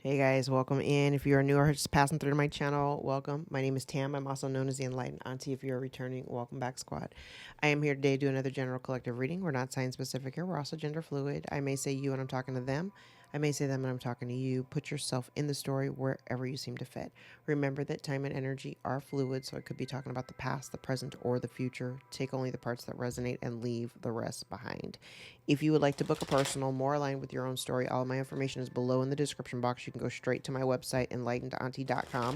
Hey guys, welcome in. If you are new or just passing through to my channel, welcome. My name is Tam. I'm also known as the Enlightened Auntie. If you're returning, welcome back, squad. I am here today to do another general collective reading. We're not sign specific here. We're also gender fluid. I may say you when I'm talking to them. I may say them when I'm talking to you. Put yourself in the story wherever you seem to fit. Remember that time and energy are fluid, so it could be talking about the past, the present, or the future. Take only the parts that resonate and leave the rest behind. If you would like to book a personal more aligned with your own story, all of my information is below in the description box. You can go straight to my website, EnlightenedAuntie.com,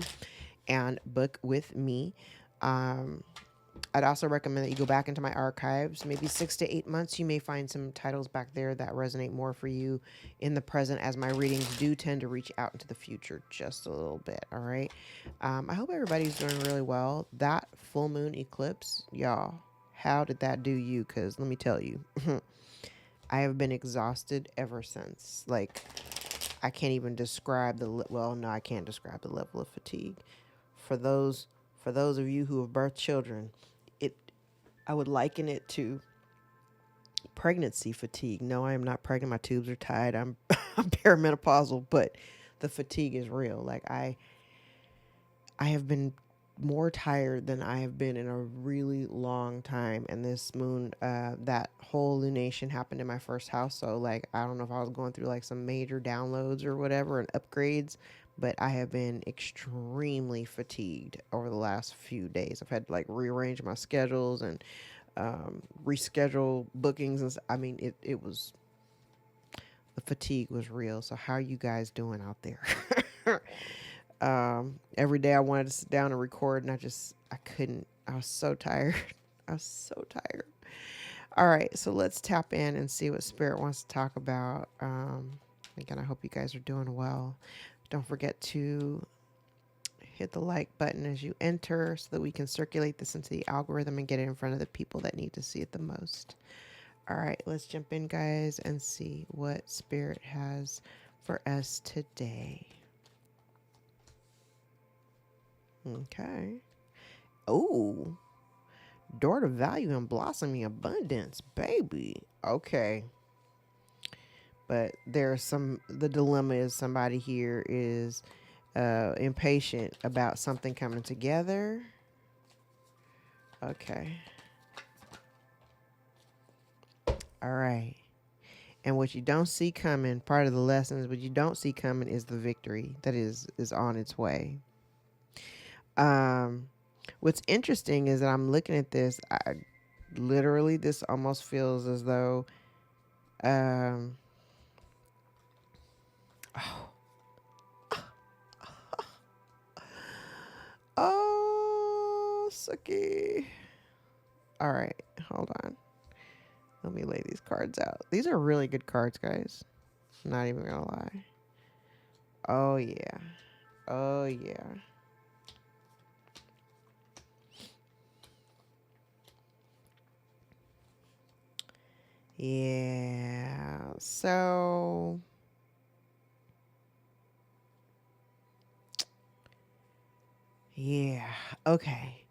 and book with me. Um, I'd also recommend that you go back into my archives. Maybe 6 to 8 months, you may find some titles back there that resonate more for you in the present, as my readings do tend to reach out into the future just a little bit. All right. I hope everybody's doing really well. That full moon eclipse, y'all, how did that do you? Because let me tell you, I have been exhausted ever since. Like, I can't even describe well, no, I can't describe the level of fatigue. For those of you who have birthed children, it I would liken it to pregnancy fatigue. No, I am not pregnant. My tubes are tied. I'm I'm perimenopausal, but the fatigue is real. Like I have been more tired than I have been in a really long time. And this moon, that whole lunation happened in my first house. So, like, I don't know if I was going through like some major downloads or whatever and upgrades, but I have been extremely fatigued over the last few days. I've had to like rearrange my schedules and reschedule bookings. And I mean, it was, the fatigue was real. So, how are you guys doing out there? Every day I wanted to sit down and record, and I couldn't. I was so tired. I was so tired. All right, so let's tap in and see what Spirit wants to talk about. Again, I hope you guys are doing well. Don't forget to hit the like button as you enter so that we can circulate this into the algorithm and get it in front of the people that need to see it the most. All right, let's jump in, guys, and see what Spirit has for us today. Okay. Oh, door to value and blossoming abundance, baby. Okay. But the dilemma is somebody here is impatient about something coming together. Okay. All right. And what you don't see coming, part of the lesson is what you don't see coming is the victory that is on its way. What's interesting is that I'm looking at this. Literally, this almost feels as though, oh, oh, sucky. All right, hold on. Let me lay these cards out. These are really good cards, guys. I'm not even gonna lie. Oh yeah. Oh yeah. Yeah. So yeah. Okay.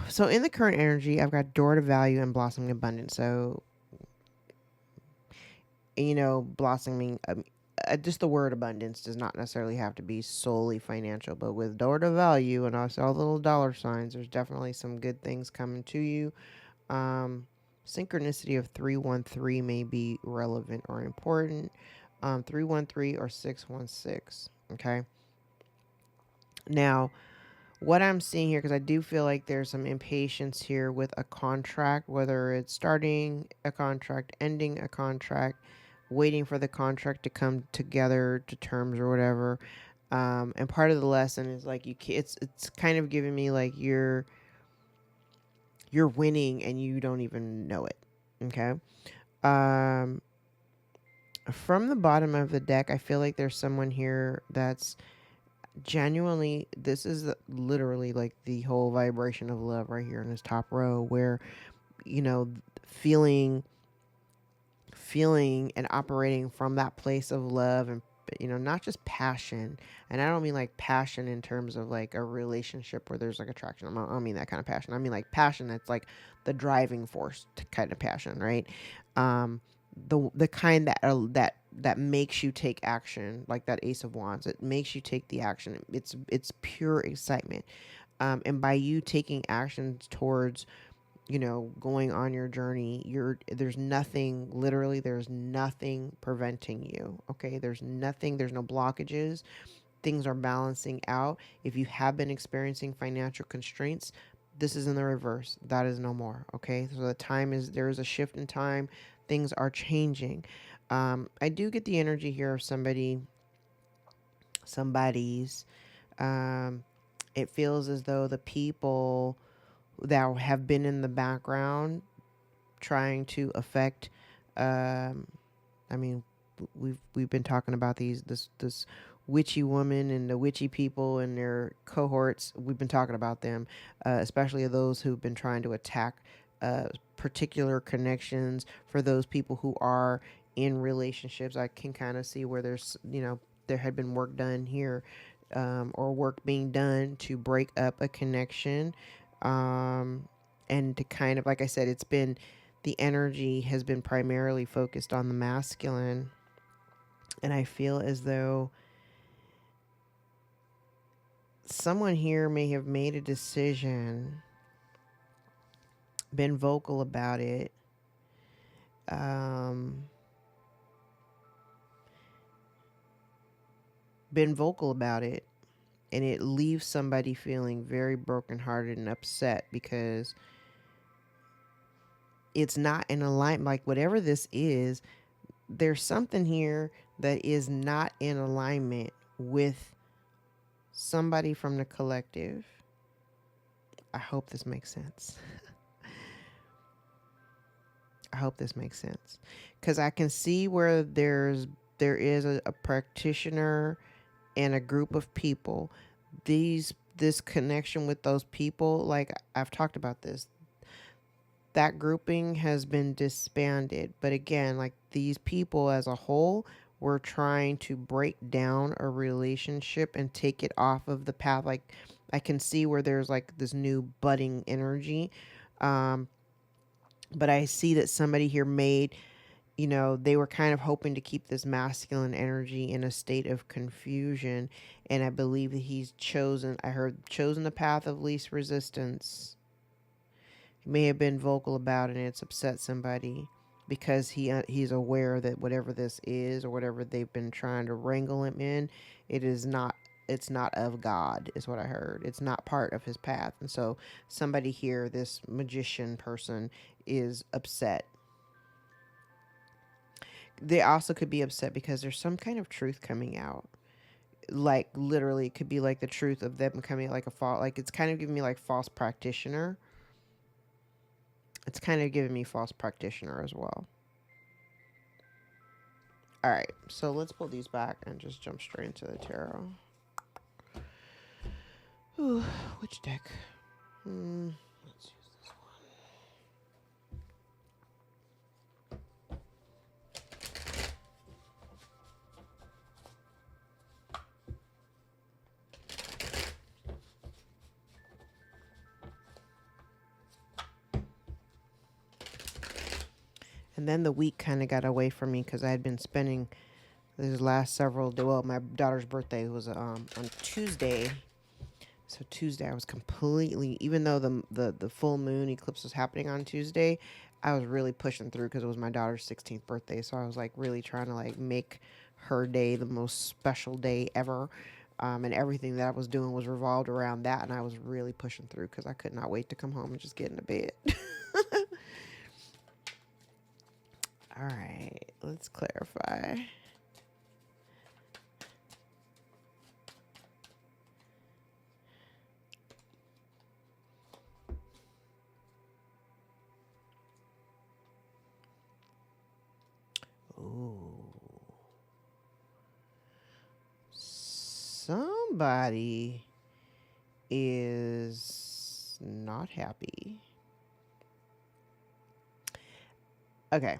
So in the current energy, I've got door to value and blossoming abundance. So, blossoming, just the word abundance does not necessarily have to be solely financial, but with door to value and also all the little dollar signs, there's definitely some good things coming to you. Synchronicity of 313 may be relevant or important. 313 or 616. Okay. Now, what I'm seeing here, because I do feel like there's some impatience here with a contract, whether it's starting a contract, ending a contract, waiting for the contract to come together to terms or whatever. And part of the lesson is like it's kind of giving me like you're winning and you don't even know it. Okay. Um, from the bottom of the deck, I feel like there's someone here that's genuinely, this is literally like the whole vibration of love right here in this top row, where feeling and operating from that place of love, and not just passion. And I don't mean like passion in terms of like a relationship where there's like attraction. I don't mean that kind of passion. I mean like passion that's like the driving force kind of passion, right? The kind that that makes you take action, like that Ace of Wands. It makes you take the action. It's pure excitement. And by you taking action towards, going on your journey, there's nothing, literally, there's nothing preventing you. Okay. There's nothing, there's no blockages. Things are balancing out. If you have been experiencing financial constraints, this is in the reverse. That is no more. Okay. So there is a shift in time. Things are changing. I do get the energy here of somebody's, it feels as though the people that have been in the background trying to affect, I mean, we've been talking about this witchy woman and the witchy people and their cohorts. We've been talking about them, especially those who've been trying to attack particular connections. For those people who are in relationships, I can kind of see where there had been work done here, or work being done to break up a connection, and to kind of, like I said, the energy has been primarily focused on the masculine. And I feel as though someone here may have made a decision, been vocal about it, and it leaves somebody feeling very brokenhearted and upset because it's not in alignment. Like, whatever this is, there's something here that is not in alignment with somebody from the collective. I hope this makes sense. I hope this makes sense, because I can see where there is a practitioner and a group of people. This connection with those people, like I've talked about this, that grouping has been disbanded. But again, like, these people as a whole were trying to break down a relationship and take it off of the path. Like, I can see where there's like this new budding energy. But I see that somebody here they were kind of hoping to keep this masculine energy in a state of confusion. And I believe that he's chosen the path of least resistance. He may have been vocal about it and it's upset somebody because he's aware that whatever this is, or whatever they've been trying to wrangle him in, it's not of God, is what I heard. It's not part of his path. And so somebody here, this magician person, is upset. They also could be upset because there's some kind of truth coming out. Like, literally, it could be like the truth of them becoming like it's kind of giving me like false practitioner. It's kind of giving me false practitioner as well. All right, so let's pull these back and just jump straight into the tarot. Ooh, which deck? Let's use this one. And then the week kind of got away from me because I had been spending these last several days. Well, my daughter's birthday was on Tuesday. So Tuesday I was completely, even though the full moon eclipse was happening on Tuesday, I was really pushing through because it was my daughter's 16th birthday. So I was like really trying to like make her day the most special day ever. And everything that I was doing was revolved around that. And I was really pushing through because I could not wait to come home and just get into bed. All right, let's clarify. Ooh. Somebody is not happy. Okay.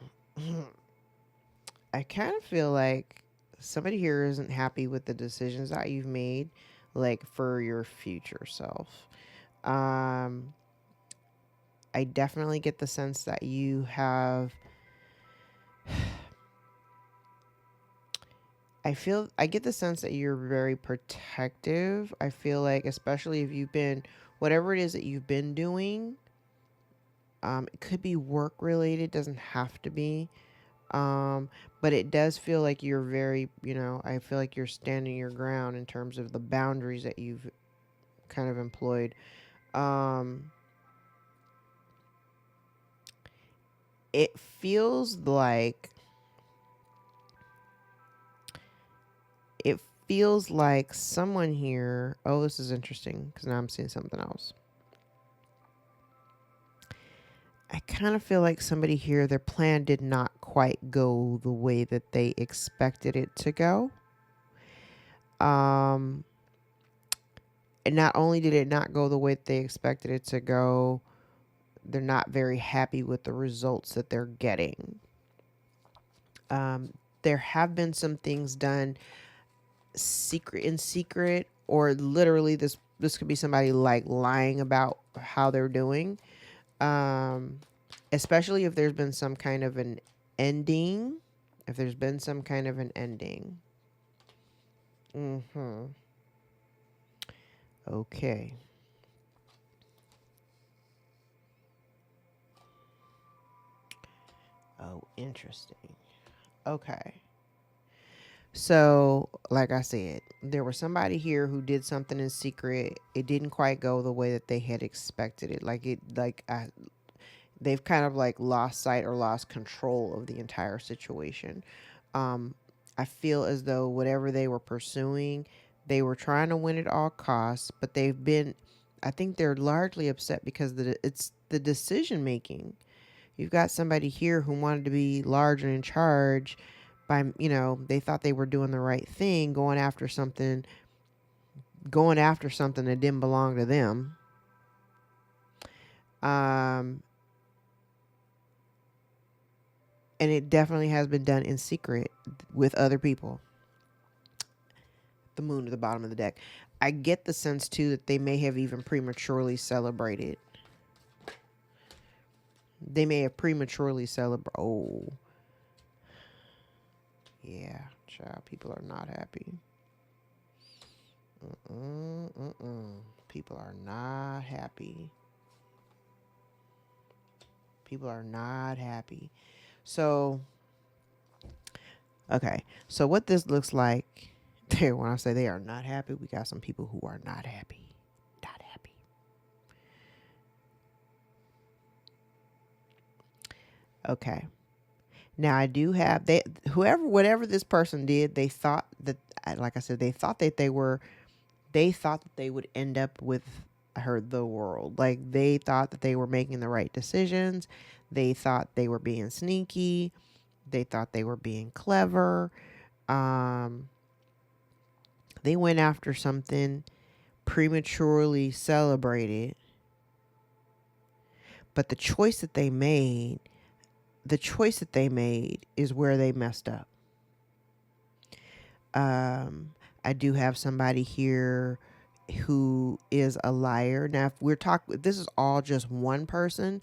I kind of feel like somebody here isn't happy with the decisions that you've made, like for your future self. I definitely get the sense that you have I get the sense that you're very protective. I feel like, especially if you've been, whatever it is that you've been doing, it could be work related, doesn't have to be. But it does feel like you're very, I feel like you're standing your ground in terms of the boundaries that you've kind of employed. Um, it feels like, it feels like someone here, oh, this is interesting because now I'm seeing something else. I kind of feel like somebody here, their plan did not quite go the way that they expected it to go. And not only did it not go the way that they expected it to go, they're not very happy with the results that they're getting. There have been some things done in secret, or literally this could be somebody like lying about how they're doing. Especially if there's been some kind of an ending. If there's been some kind of an ending. Okay. Oh, interesting. Okay. So, like I said, there was somebody here who did something in secret. It didn't quite go the way that they had expected it. They've kind of like lost sight or lost control of the entire situation. I feel as though whatever they were pursuing, they were trying to win at all costs, but I think they're largely upset because it's the decision making. You've got somebody here who wanted to be large and in charge by, they thought they were doing the right thing, going after something that didn't belong to them. And it definitely has been done in secret with other people. The moon at the bottom of the deck. I get the sense too that they may have even prematurely celebrated. They may have prematurely celebrated. Oh, yeah, child. People are not happy. People are not happy. People are not happy. So, okay. So what this looks like, when I say they are not happy, we got some people who are not happy. Not happy. Okay. Now I do have whatever this person did, they thought that, like I said, they thought that they would end up with the world. Like they thought that they were making the right decisions. They thought they were being sneaky. They thought they were being clever. They went after something, prematurely celebrated. But the choice that they made is where they messed up. I do have somebody here who is a liar. Now, if this is all just one person,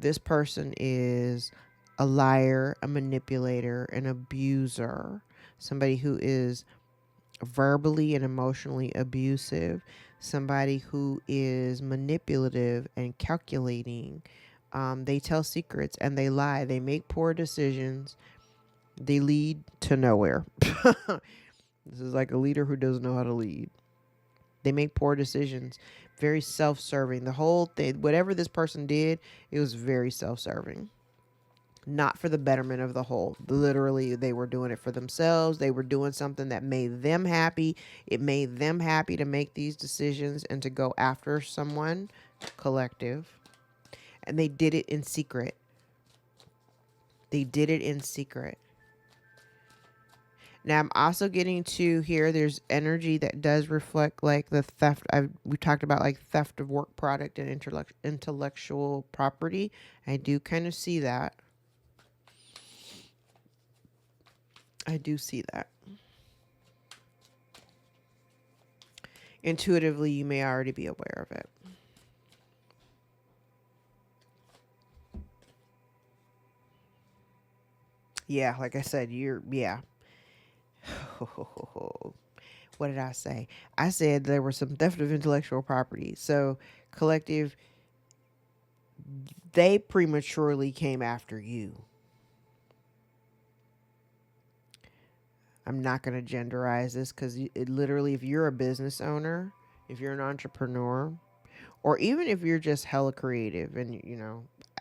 this person is a liar, a manipulator, an abuser, somebody who is verbally and emotionally abusive, somebody who is manipulative and calculating. They tell secrets and they lie. They make poor decisions. They lead to nowhere. This is like a leader who doesn't know how to lead. They make poor decisions, very self-serving. The whole thing, whatever this person did, it was very self-serving. Not for the betterment of the whole. Literally, they were doing it for themselves. They were doing something that made them happy. It made them happy to make these decisions and to go after someone collective. And they did it in secret. They did it in secret. Now, I'm also getting to here, there's energy that does reflect like the theft. We talked about like theft of work product and intellectual property. I do kind of see that. I do see that. Intuitively, you may already be aware of it. Yeah, like I said, yeah. What did I say? I said there was some theft of intellectual property. So, collective, they prematurely came after you. I'm not going to genderize this because it literally, if you're a business owner, if you're an entrepreneur, or even if you're just hella creative and,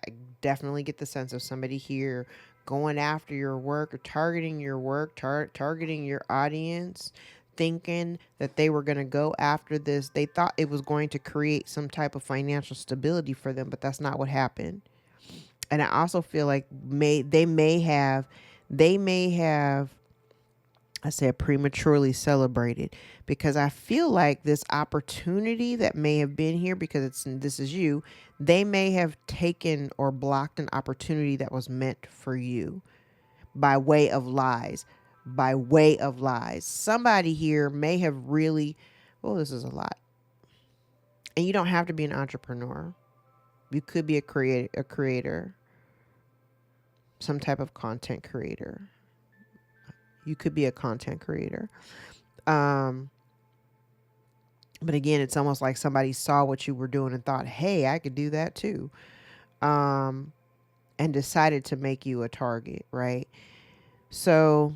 I definitely get the sense of somebody here going after your work or targeting your work, targeting your audience, thinking that they were going to go after this. They thought it was going to create some type of financial stability for them, but that's not what happened. And I also feel like they may have I said prematurely celebrated, because I feel like this opportunity that may have been here, because this is you, they may have taken or blocked an opportunity that was meant for you by way of lies. By way of lies. Somebody here may have really, well, this is a lot. And you don't have to be an entrepreneur. You could be a creator, some type of content creator. You could be a content creator. But again, it's almost like somebody saw what you were doing and thought, hey, I could do that too. And decided to make you a target, right? So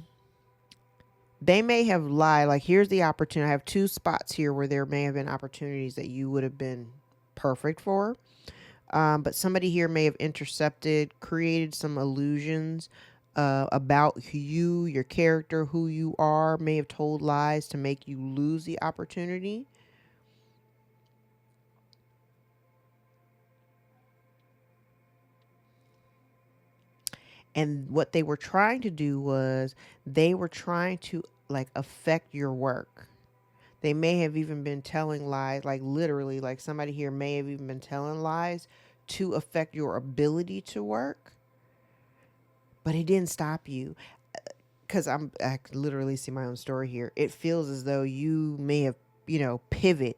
they may have lied. Like, here's the opportunity. I have two spots here where there may have been opportunities that you would have been perfect for. But somebody here may have intercepted, created some illusions about you, your character, who you are, may have told lies to make you lose the opportunity. And what they were trying to do was they were trying to like affect your work. They may have even been telling lies, like literally, like somebody here may have even been telling lies to affect your ability to work. But it didn't stop you. Because I literally see my own story here. It feels as though you may have, pivot.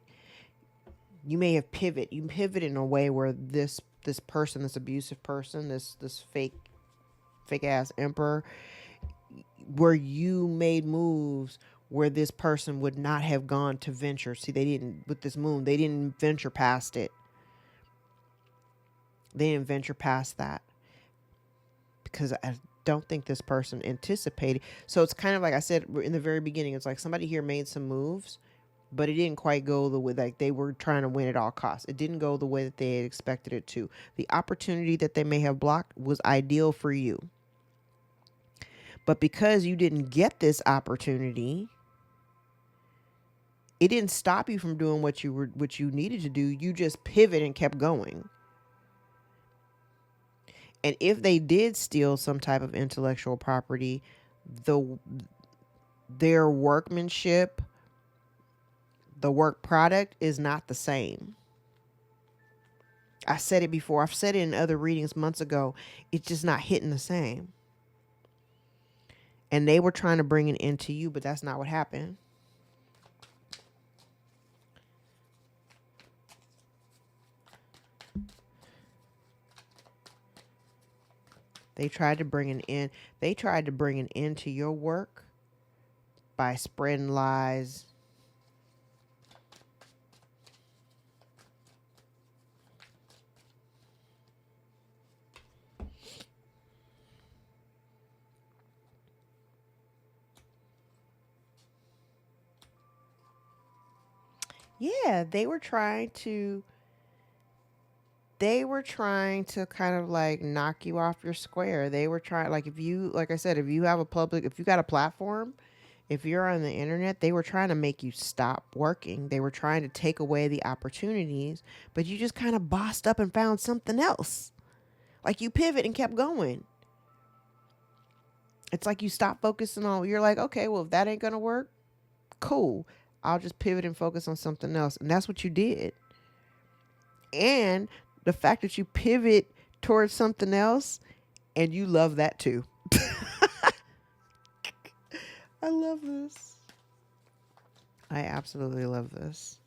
You may have pivot. You pivot in a way where this person, this abusive person, this fake ass emperor, where you made moves where this person would not have gone to venture. See, they didn't, with this moon, they didn't venture past it. They didn't venture past that because I don't think this person anticipated. So it's kind of like I said in the very beginning, it's like somebody here made some moves, but it didn't quite go the way, like they were trying to win at all costs. It didn't go the way that they had expected it to. The opportunity that they may have blocked was ideal for you. But because you didn't get this opportunity, it didn't stop you from doing what you needed to do. You just pivot and kept going. And if they did steal some type of intellectual property, their workmanship, the work product is not the same. I said it before. I've said it in other readings months ago. It's just not hitting the same. And they were trying to bring it into you, but that's not what happened. They tried to bring it in. They tried to bring it into your work by spreading lies. Yeah, they were trying to kind of like knock you off your square. They were trying, like, if you, like I said, if you have if you got a platform, if you're on the internet, they were trying to make you stop working. They were trying to take away the opportunities, but you just kind of bossed up and found something else. Like you pivot and kept going. It's like you stop focusing on, you're like, okay, well, if that ain't going to work, cool. I'll just pivot and focus on something else. And that's what you did. And the fact that you pivot towards something else, and you love that too. I love this. I absolutely love this.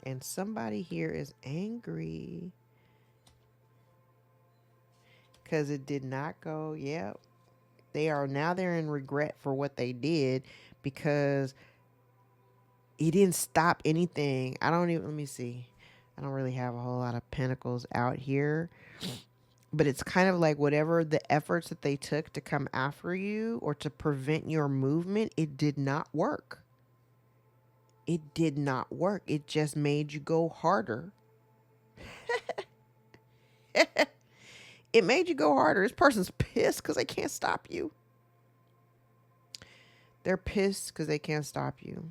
And somebody here is angry because it did not go. Yep. They're in regret for what they did because he didn't stop anything. Let me see. I don't really have a whole lot of pentacles out here. But it's kind of like whatever the efforts that they took to come after you or to prevent your movement, it did not work. It did not work. It just made you go harder. It made you go harder. This person's pissed because they can't stop you. They're pissed because they can't stop you.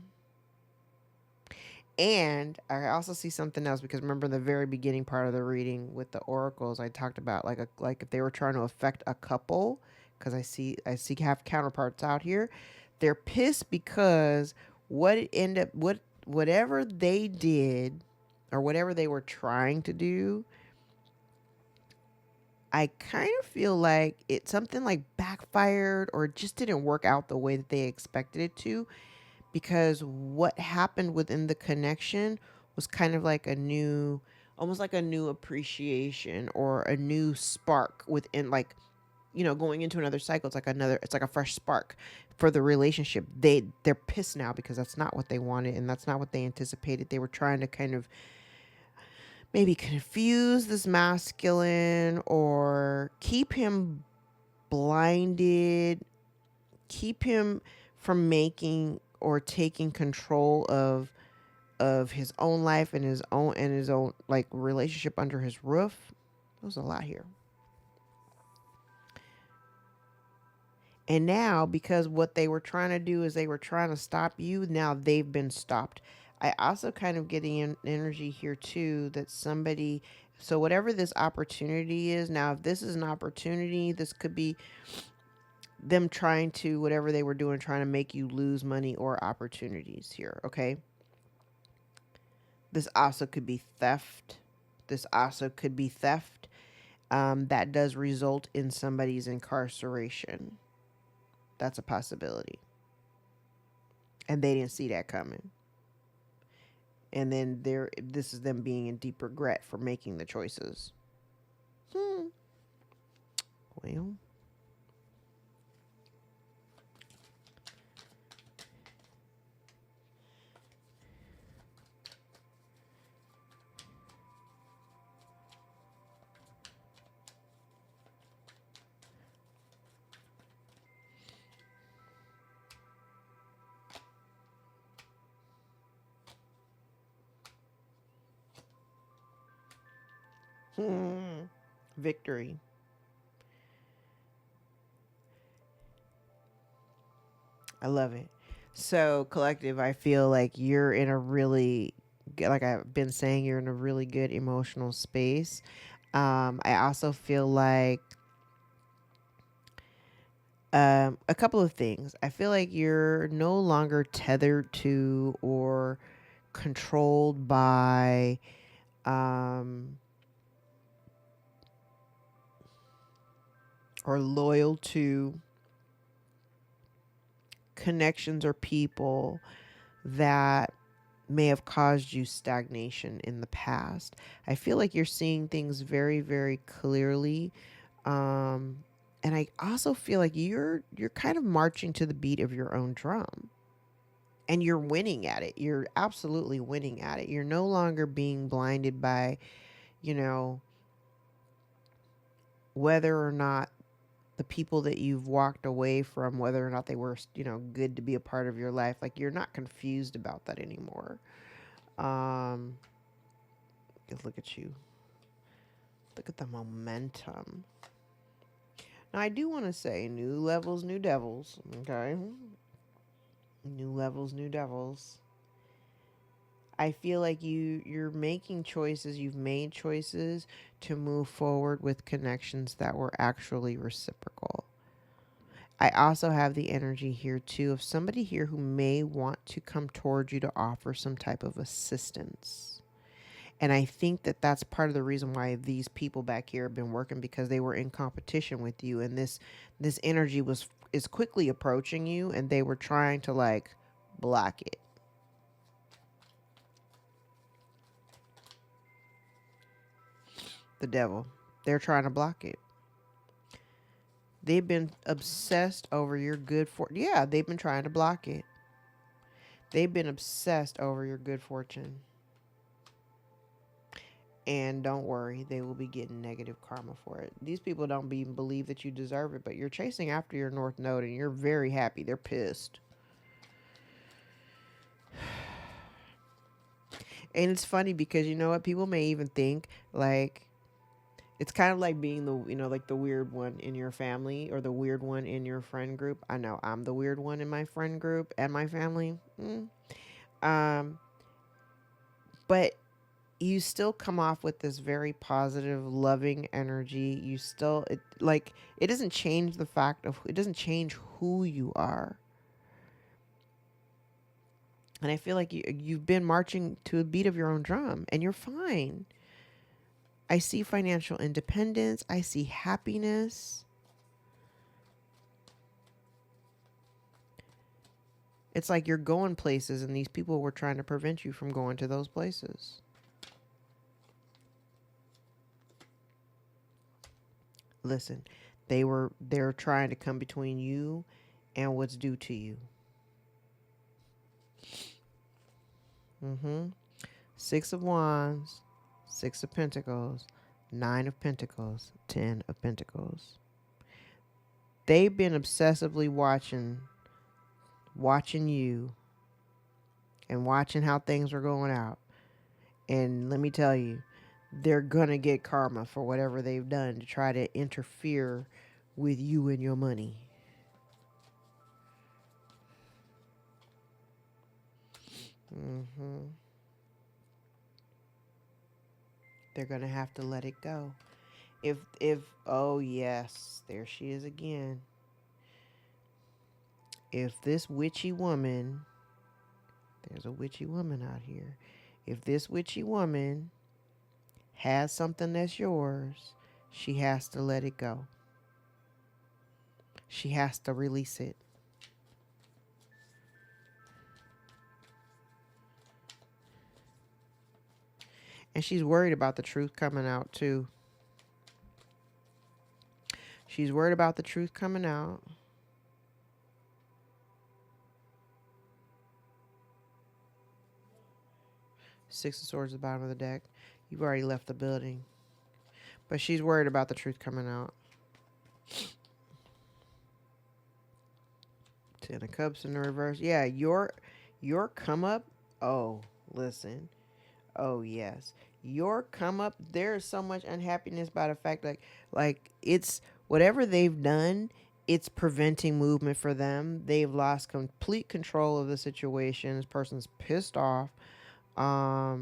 And I also see something else because remember the very beginning part of the reading with the oracles, I talked about like if they were trying to affect a couple, because I see have counterparts out here. They're pissed because whatever they did or whatever they were trying to do, I kind of feel like it something like backfired or it just didn't work out the way that they expected it to, because what happened within the connection was kind of like almost like a new appreciation or a new spark within, like, going into another cycle. It's like a fresh spark for the relationship. They're pissed now because that's not what they wanted and that's not what they anticipated. They were trying to kind of maybe confuse this masculine or keep him blinded, keep him from making or taking control of his own life and his own like relationship under his roof. There's a lot here. And now, because what they were trying to do is they were trying to stop you, now they've been stopped. I also kind of get the energy here too that somebody, so whatever this opportunity is, now if this is an opportunity, this could be them trying to, whatever they were doing, trying to make you lose money or opportunities here, okay? This also could be theft. That does result in somebody's incarceration. That's a possibility. And they didn't see that coming. And then this is them being in deep regret for making the choices. Well. Victory. I love it. So, collective, I feel like you're in a really, like I've been saying, you're in a really good emotional space. I also feel like a couple of things. I feel like you're no longer tethered to or controlled by or loyal to connections or people that may have caused you stagnation in the past. I feel like you're seeing things very, very clearly. And I also feel like you're kind of marching to the beat of your own drum. And you're winning at it. You're absolutely winning at it. You're no longer being blinded by, whether or not the people that you've walked away from, whether or not they were, good to be a part of your life. Like, you're not confused about that anymore. Look at you. Look at the momentum. Now, I do want to say new levels, new devils. Okay. New levels, new devils. I feel like you're making choices. You've made choices to move forward with connections that were actually reciprocal. I also have the energy here too of somebody here who may want to come towards you to offer some type of assistance. And I think that that's part of the reason why these people back here have been working, because they were in competition with you, and this energy is quickly approaching you, and they were trying to like block it. The devil. They're trying to block it. They've been obsessed over your good fortune. Yeah, they've been trying to block it. They've been obsessed over your good fortune. And don't worry, they will be getting negative karma for it. These people don't even believe that you deserve it, but you're chasing after your North Node and you're very happy. They're pissed. And it's funny because you know what? People may even think like it's kind of like being the, you know, like the weird one in your family or the weird one in your friend group. I know I'm the weird one in my friend group and my family. But you still come off with this very positive, loving energy. You still, it doesn't change the fact of, it doesn't change who you are. And I feel like you've been marching to a beat of your own drum and you're fine. I see financial independence. I see happiness. It's like you're going places and these people were trying to prevent you from going to those places. Listen, they're trying to come between you and what's due to you. Six of Wands, Six of Pentacles, Nine of Pentacles, Ten of Pentacles. They've been obsessively watching you and watching how things are going out. And let me tell you, they're going to get karma for whatever they've done to try to interfere with you and your money. They're going to have to let it go. Oh yes, there she is again. If this witchy woman, there's a witchy woman out here. If this witchy woman has something that's yours, she has to let it go. She has to release it. And she's worried about the truth coming out too. She's worried about the truth coming out. Six of Swords at the bottom of the deck. You've already left the building. But she's worried about the truth coming out. Ten of Cups in the reverse. Yeah, your come up. Oh, listen. Oh, yes. Your come up, there's so much unhappiness by the fact like it's whatever they've done, it's preventing movement for them. They've lost complete control of the situation. This person's pissed off. I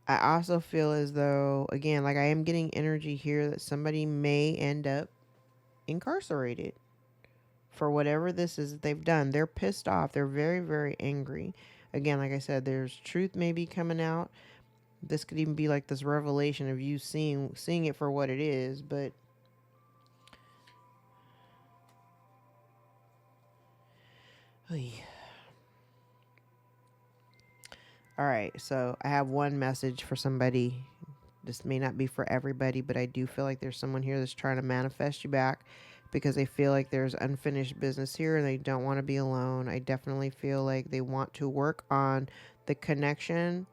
also feel as though, again, like I am getting energy here that somebody may end up incarcerated for whatever this is that they've done. They're pissed off. They're very, very angry. Again, like I said, there's truth maybe coming out. This could even be like this revelation of you seeing it for what it is, but all right, so I have one message for somebody. This may not be for everybody, but I do feel like there's someone here that's trying to manifest you back because they feel like there's unfinished business here and they don't want to be alone. I definitely feel like they want to work on the connection,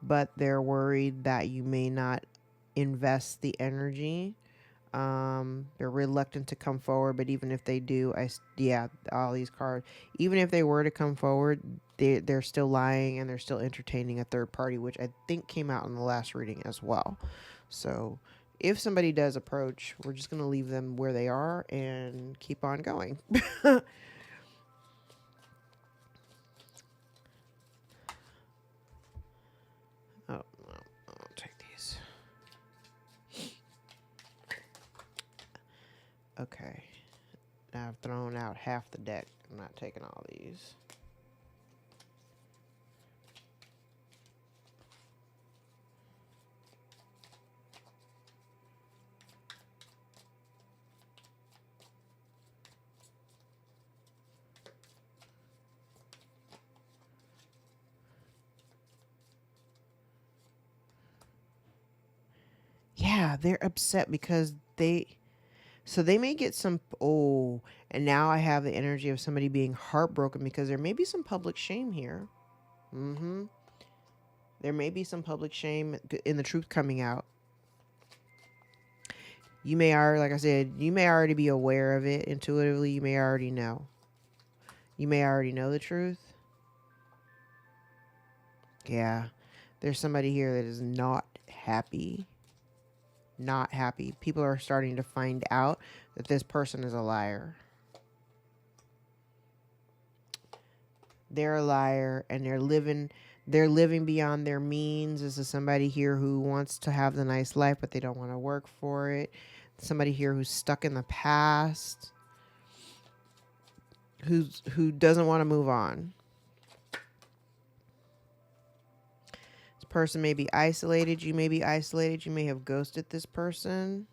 but they're worried that you may not invest the energy. They're reluctant to come forward, but even if they do, all these cards, even if they were to come forward, they're still lying and they're still entertaining a third party, which I think came out in the last reading as well. So if somebody does approach, we're just going to leave them where they are and keep on going. Oh, I'll take these. Okay. Now I've thrown out half the deck. I'm not taking all these. they're upset because so they may get some, oh, and now I have the energy of somebody being heartbroken because there may be some public shame here. There may be some public shame in the truth coming out. You may already, like I said, you may already be aware of it intuitively. You may already know. You may already know the truth. Yeah. There's somebody here that is not happy. Not happy. People are starting to find out that this person is a liar. They're a liar and they're living beyond their means. This is somebody here who wants to have the nice life, but they don't want to work for it. Somebody here who's stuck in the past, who doesn't want to move on. This person may be isolated. You may be isolated. You may have ghosted this person.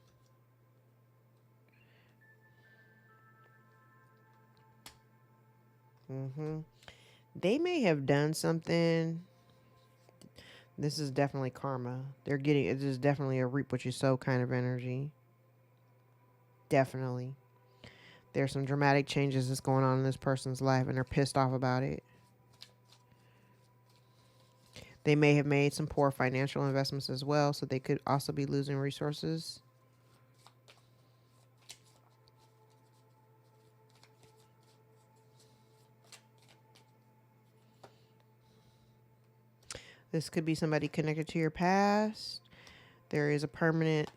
They may have done something. This is definitely karma. It is definitely a reap what you sow kind of energy. Definitely. There's some dramatic changes that's going on in this person's life and they're pissed off about it. They may have made some poor financial investments as well, so they could also be losing resources. This could be somebody connected to your past. There is a permanent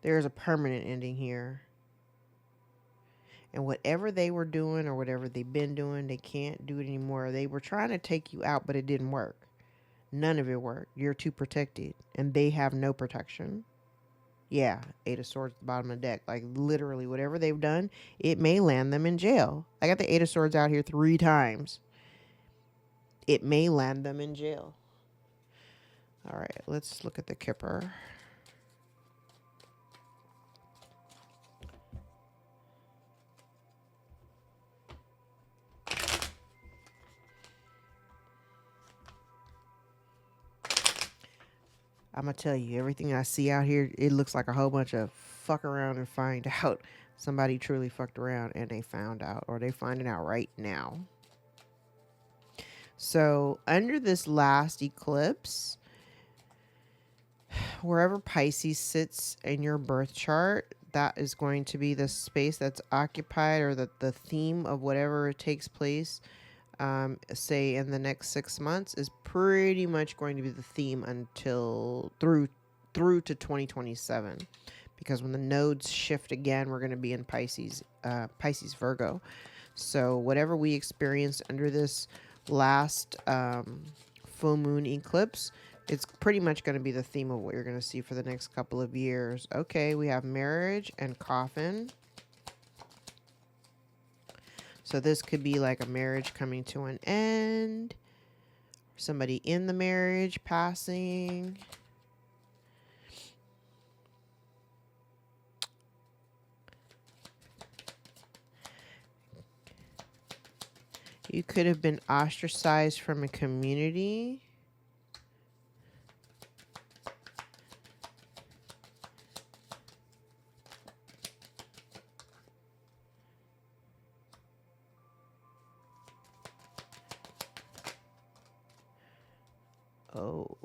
ending here. And whatever they were doing or whatever they've been doing, they can't do it anymore. They were trying to take you out, but it didn't work. None of it worked. You're too protected. And they have no protection. Yeah, 8 of Swords at the bottom of the deck. Like, literally, whatever they've done, it may land them in jail. I got the 8 of Swords out here 3 times. It may land them in jail. All right, let's look at the Kipper. I'm going to tell you, everything I see out here, it looks like a whole bunch of fuck around and find out. Somebody truly fucked around and they found out, or they finding out right now. So under this last eclipse, wherever Pisces sits in your birth chart, that is going to be the space that's occupied, or the theme of whatever takes place, say in the next 6 months, is pretty much going to be the theme until through to 2027. Because when the nodes shift again, we're going to be in Pisces Virgo. So whatever we experienced under this last full moon eclipse, it's pretty much going to be the theme of what you're going to see for the next couple of years. Okay, we have marriage and coffin. So this could be like a marriage coming to an end, somebody in the marriage passing. You could have been ostracized from a community. Oh.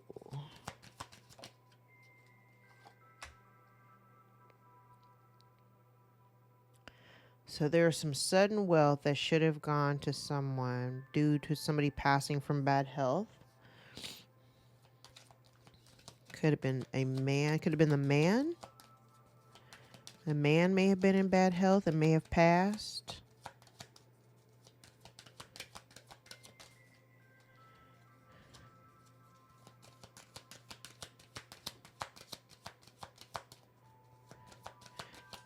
So there is some sudden wealth that should have gone to someone due to somebody passing from bad health. Could have been a man. Could have been the man. The man may have been in bad health and may have passed.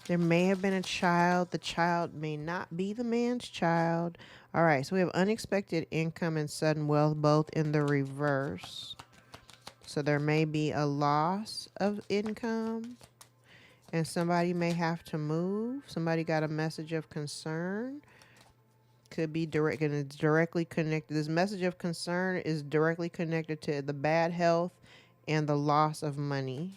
There may have been a child. The child may not be the man's child. All right, so we have unexpected income and sudden wealth, both in the reverse. So there may be a loss of income, and somebody may have to move. Somebody got a message of concern. Could be direct, and it's directly connected. This message of concern is directly connected to the bad health and the loss of money.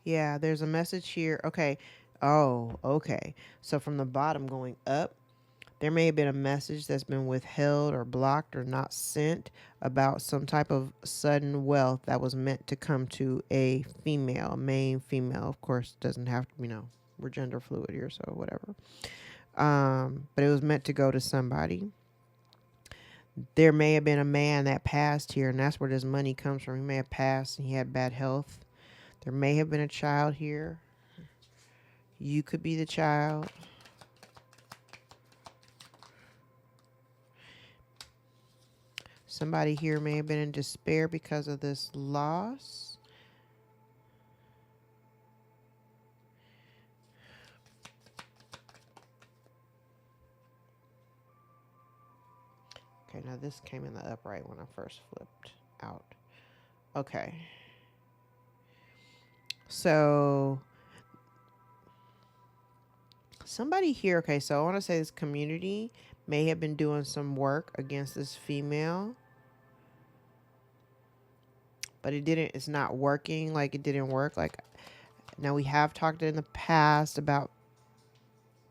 Yeah, there's a message here. Okay. Oh, okay. So from the bottom going up, there may have been a message that's been withheld or blocked or not sent about some type of sudden wealth that was meant to come to a female, a main female. Of course, doesn't have to, we're gender fluid here, so whatever. But it was meant to go to somebody. There may have been a man that passed here, and that's where this money comes from. He may have passed and he had bad health. There may have been a child here. You could be the child. Somebody here may have been in despair because of this loss. Okay, now this came in the upright when I first flipped out. Okay. So somebody here, okay, so I want to say this community may have been doing some work against this female. But it's not working. Like, it didn't work. Like, now we have talked in the past about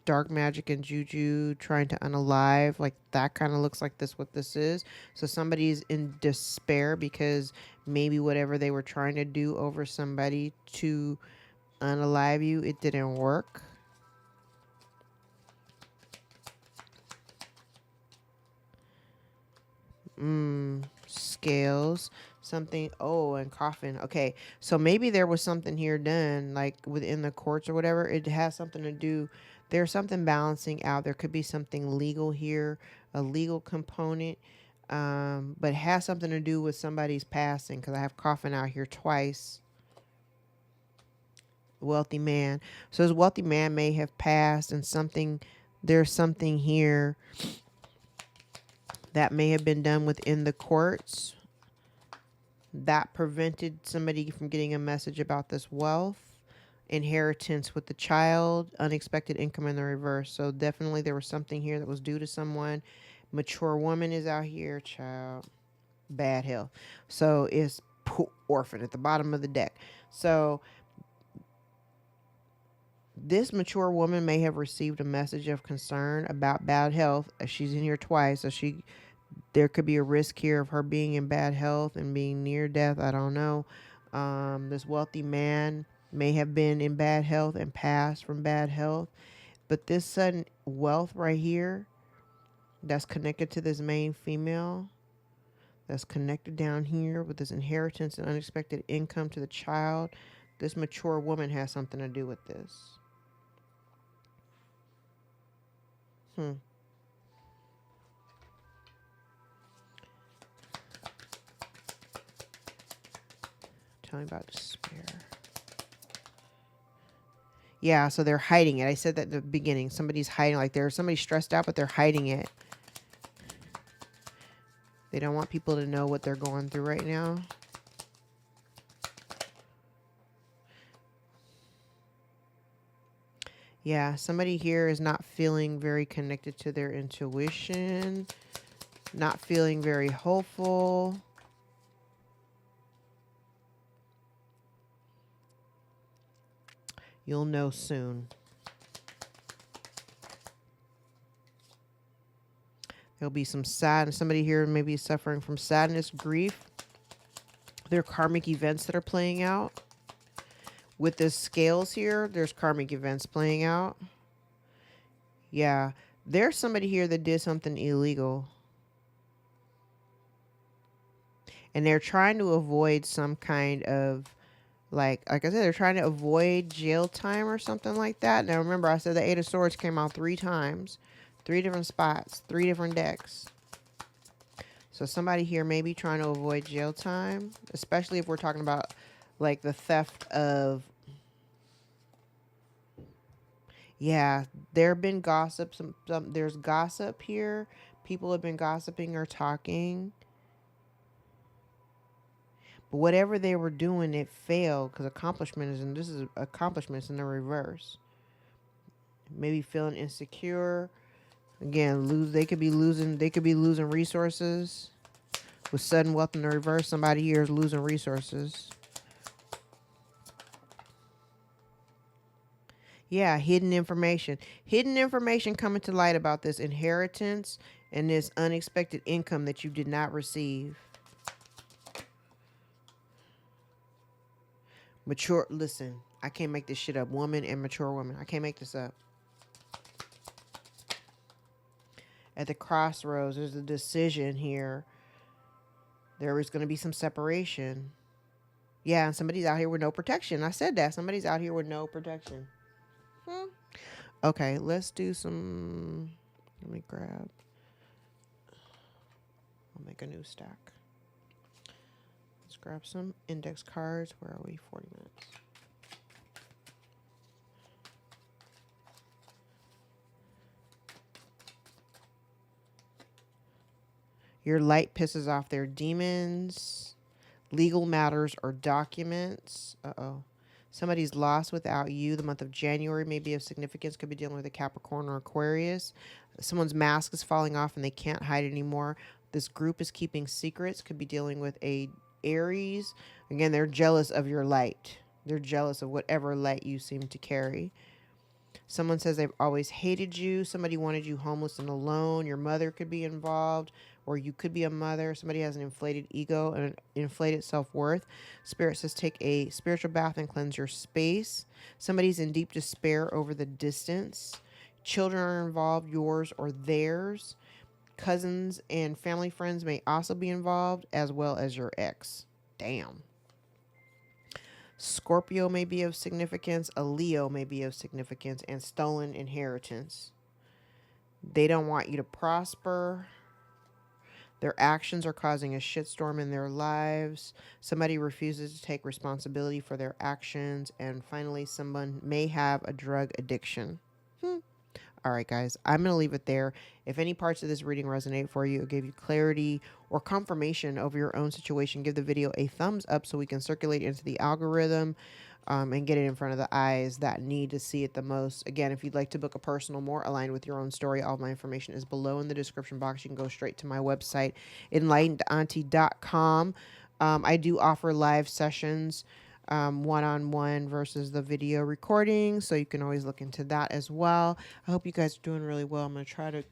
dark magic and juju trying to unalive. Like, that kind of looks like what this is. So somebody's in despair because maybe whatever they were trying to do over somebody to unalive you, it didn't work. Scales, something. Oh, and coffin. Okay, so maybe there was something here done, like within the courts or whatever. It has something to do. There's something balancing out. There could be something legal here, a legal component, but it has something to do with somebody's passing. Because I have coffin out here twice. Wealthy man. So this wealthy man may have passed, and there's something here that may have been done within the courts that prevented somebody from getting a message about this wealth, inheritance with the child, unexpected income in the reverse. So definitely there was something here that was due to someone. Mature woman is out here, child. Bad health. So it's orphan at the bottom of the deck. So this mature woman may have received a message of concern about bad health. She's in here twice, so there could be a risk here of her being in bad health and being near death. I don't know. This wealthy man may have been in bad health and passed from bad health. But this sudden wealth right here that's connected to this main female, that's connected down here with this inheritance and unexpected income to the child, this mature woman has something to do with this. Tell me about despair. Yeah, so they're hiding it. I said that at the beginning. Somebody's hiding, like there's somebody stressed out, but they're hiding it. They don't want people to know what they're going through right now. Yeah, somebody here is not feeling very connected to their intuition, not feeling very hopeful. You'll know soon. There'll be some sadness. Somebody here may be suffering from sadness, grief. There are karmic events that are playing out. With the scales here, there's karmic events playing out. Yeah, there's somebody here that did something illegal. And they're trying to avoid some kind of, like I said, they're trying to avoid jail time or something like that. Now, remember, I said the Eight of Swords came out 3 times. 3 different spots, 3 different decks. So somebody here may be trying to avoid jail time, especially if we're talking about like the theft of. Yeah, there have been gossip. There's gossip here. People have been gossiping or talking. But whatever they were doing, it failed because this is accomplishments in the reverse. Maybe feeling insecure. Again, they could be losing resources. With sudden wealth in the reverse, somebody here is losing resources. Yeah, hidden information. Hidden information coming to light about this inheritance and this unexpected income that you did not receive. Mature, listen, I can't make this shit up. Woman and mature woman. I can't make this up. At the crossroads, there's a decision here. There is going to be some separation. Yeah, and somebody's out here with no protection. I said that. Somebody's out here with no protection. Okay, let's do some. Let me grab. I'll make a new stack. Let's grab some index cards. Where are we? 40 minutes. Your light pisses off their demons. Legal matters or documents. Uh-oh. Somebody's lost without you. The month of January may be of significance. Could be dealing with a Capricorn or Aquarius. Someone's mask is falling off and they can't hide anymore. This group is keeping secrets. Could be dealing with a Aries. Again, they're jealous of your light. They're jealous of whatever light you seem to carry. Someone says they've always hated you. Somebody wanted you homeless and alone. Your mother could be involved, or you could be a mother. Somebody has an inflated ego and an inflated self-worth. Spirit says take a spiritual bath and cleanse your space. Somebody's in deep despair over the distance. Children are involved, yours or theirs. Cousins and family friends may also be involved, as well as your ex. Damn. Scorpio may be of significance, a Leo may be of significance, and stolen inheritance. They don't want you to prosper. Their actions are causing a shitstorm in their lives. Somebody refuses to take responsibility for their actions. And finally, someone may have a drug addiction. All right, guys, I'm going to leave it there. If any parts of this reading resonate for you or give you clarity or confirmation over your own situation, give the video a thumbs up so we can circulate into the algorithm and get it in front of the eyes that need to see it the most. Again, if you'd like to book a personal more aligned with your own story, all of my information is below in the description box. You can go straight to my website, EnlightenedAuntie.com. I do offer live sessions, one-on-one versus the video recording, so you can always look into that as well. I hope you guys are doing really well. I'm going to try to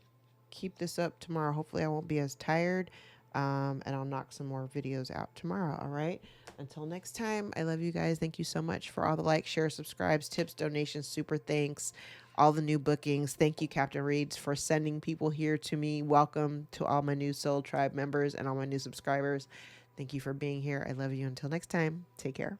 keep this up tomorrow. Hopefully I won't be as tired, and I'll knock some more videos out tomorrow. All right, until next time, I love you guys. Thank you so much for all the likes, shares, subscribes, tips, donations, super thanks, all the new bookings. Thank you, Captain Reid, for sending people here to me. Welcome to all my new Soul Tribe members and all my new subscribers. Thank you for being here. I love you. Until next time, take care.